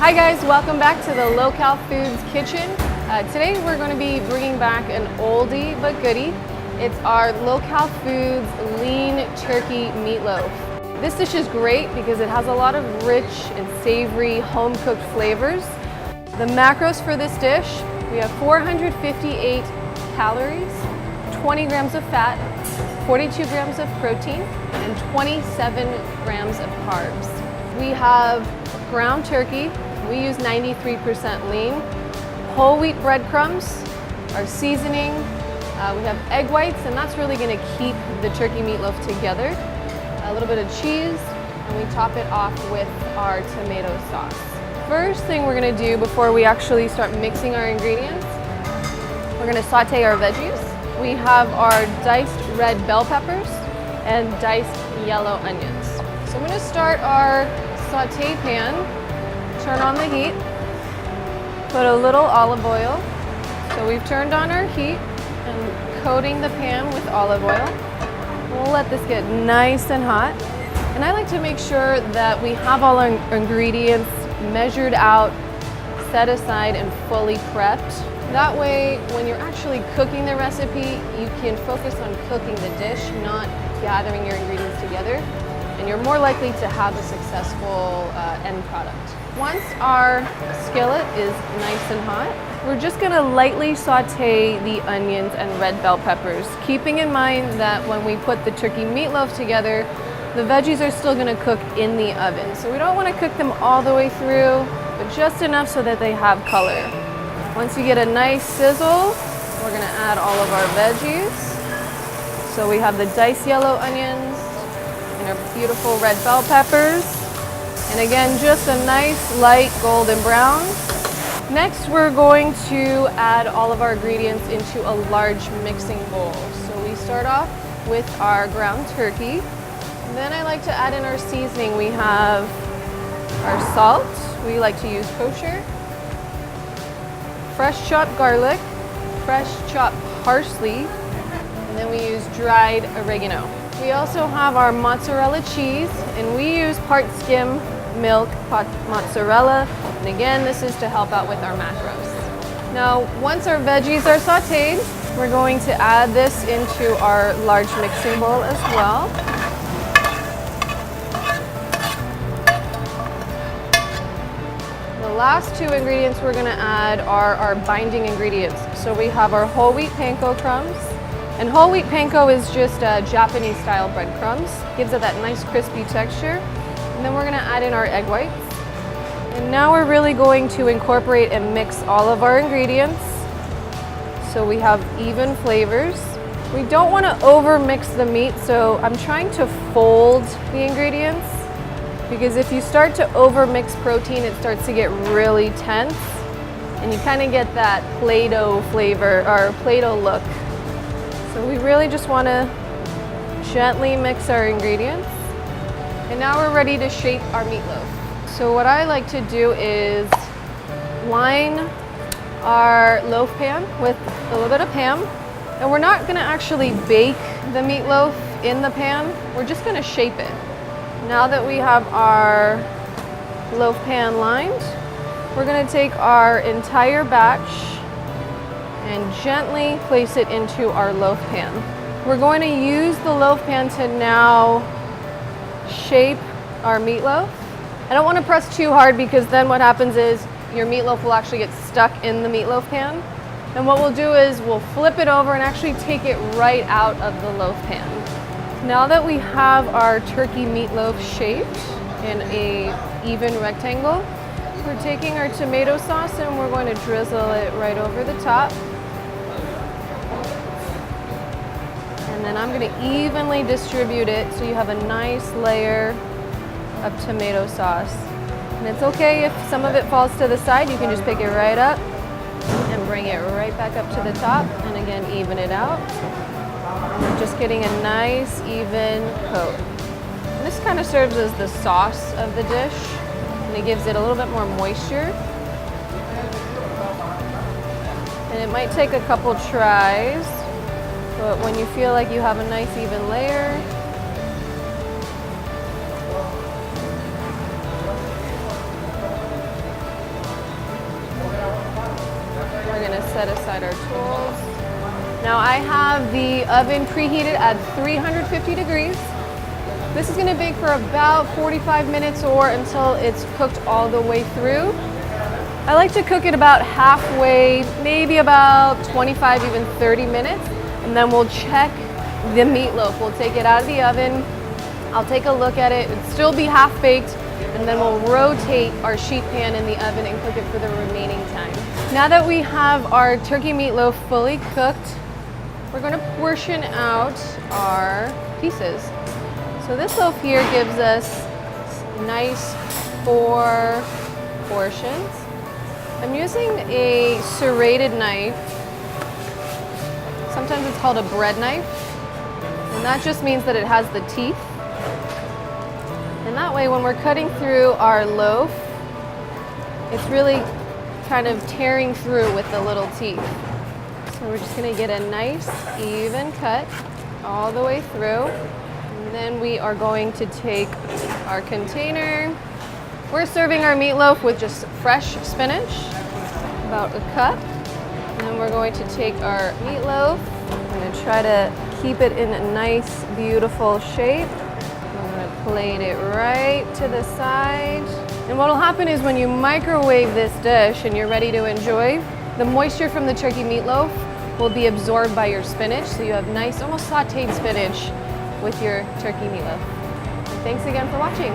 Hi guys, welcome back to the Local Foodz kitchen. Today we're going to be bringing back an oldie but goodie. It's our Local Foodz lean turkey meatloaf. This dish is great because it has a lot of rich and savory home-cooked flavors. The macros for this dish, we have 458 calories, 20 grams of fat, 42 grams of protein, and 27 grams of carbs. We have ground turkey. We use 93% lean. Whole wheat breadcrumbs, our seasoning. We have egg whites, and that's really going to keep the turkey meatloaf together. A little bit of cheese, and we top it off with our tomato sauce. First thing we're going to do before we actually start mixing our ingredients, we're going to saute our veggies. We have our diced red bell peppers and diced yellow onions. So I'm going to start our saute pan, turn on the heat, put a little olive oil. So we've turned on our heat and coating the pan with olive oil. We'll let this get nice and hot. And I like to make sure that we have all our ingredients measured out, set aside, and fully prepped. That way, when you're actually cooking the recipe, you can focus on cooking the dish, not gathering your ingredients together, and you're more likely to have a successful end product. Once our skillet is nice and hot, we're just gonna lightly saute the onions and red bell peppers, keeping in mind that when we put the turkey meatloaf together, the veggies are still gonna cook in the oven. So we don't wanna cook them all the way through, but just enough so that they have color. Once you get a nice sizzle, we're gonna add all of our veggies. So we have the diced yellow onions and our beautiful red bell peppers. And again, just a nice light golden brown. Next, we're going to add all of our ingredients into a large mixing bowl. So we start off with our ground turkey. And then I like to add in our seasoning. We have our salt. We like to use kosher. Fresh chopped garlic, fresh chopped parsley, and then we use dried oregano. We also have our mozzarella cheese, and we use part skim milk mozzarella. And again, this is to help out with our macros. Now, once our veggies are sauteed, we're going to add this into our large mixing bowl as well. The last two ingredients we're going to add are our binding ingredients. So we have our whole wheat panko crumbs. And whole wheat panko is just Japanese style breadcrumbs. Gives it that nice crispy texture. And then we're going to add in our egg whites. And now we're really going to incorporate and mix all of our ingredients so we have even flavors. We don't want to over mix the meat, so I'm trying to fold the ingredients. Because if you start to over-mix protein, it starts to get really tense, and you kind of get that Play-Doh flavor, or Play-Doh look. So we really just want to gently mix our ingredients. And now we're ready to shape our meatloaf. So what I like to do is line our loaf pan with a little bit of Pam. And we're not going to actually bake the meatloaf in the pan, we're just going to shape it. Now that we have our loaf pan lined, we're going to take our entire batch and gently place it into our loaf pan. We're going to use the loaf pan to now shape our meatloaf. I don't want to press too hard because then what happens is your meatloaf will actually get stuck in the meatloaf pan. And what we'll do is we'll flip it over and actually take it right out of the loaf pan. Now that we have our turkey meatloaf shaped in an even rectangle, we're taking our tomato sauce and we're going to drizzle it right over the top. And then I'm going to evenly distribute it so you have a nice layer of tomato sauce. And it's okay if some of it falls to the side, you can just pick it right up and bring it right back up to the top, and again even it out. Just getting a nice even coat. And this kind of serves as the sauce of the dish, and it gives it a little bit more moisture. And it might take a couple tries, but when you feel like you have a nice even layer, set aside our tools. Now I have the oven preheated at 350 degrees. This is gonna bake for about 45 minutes or until it's cooked all the way through. I like to cook it about halfway, maybe about 25, even 30 minutes, and then we'll check the meatloaf. We'll take it out of the oven. I'll take a look at it. It'll still be half baked, and then we'll rotate our sheet pan in the oven and cook it for the remaining time. Now that we have our turkey meatloaf fully cooked, we're going to portion out our pieces. So this loaf here gives us nice 4 portions. I'm using a serrated knife. Sometimes it's called a bread knife. And that just means that it has the teeth. And that way when we're cutting through our loaf, it's really kind of tearing through with the little teeth. So we're just gonna get a nice even cut all the way through. And then we are going to take our container. We're serving our meatloaf with just fresh spinach, about a cup. And then we're going to take our meatloaf. I'm gonna try to keep it in a nice, beautiful shape. I'm gonna plate it right to the side. And what'll happen is when you microwave this dish and you're ready to enjoy, the moisture from the turkey meatloaf will be absorbed by your spinach, so you have nice, almost sauteed spinach with your turkey meatloaf. And thanks again for watching.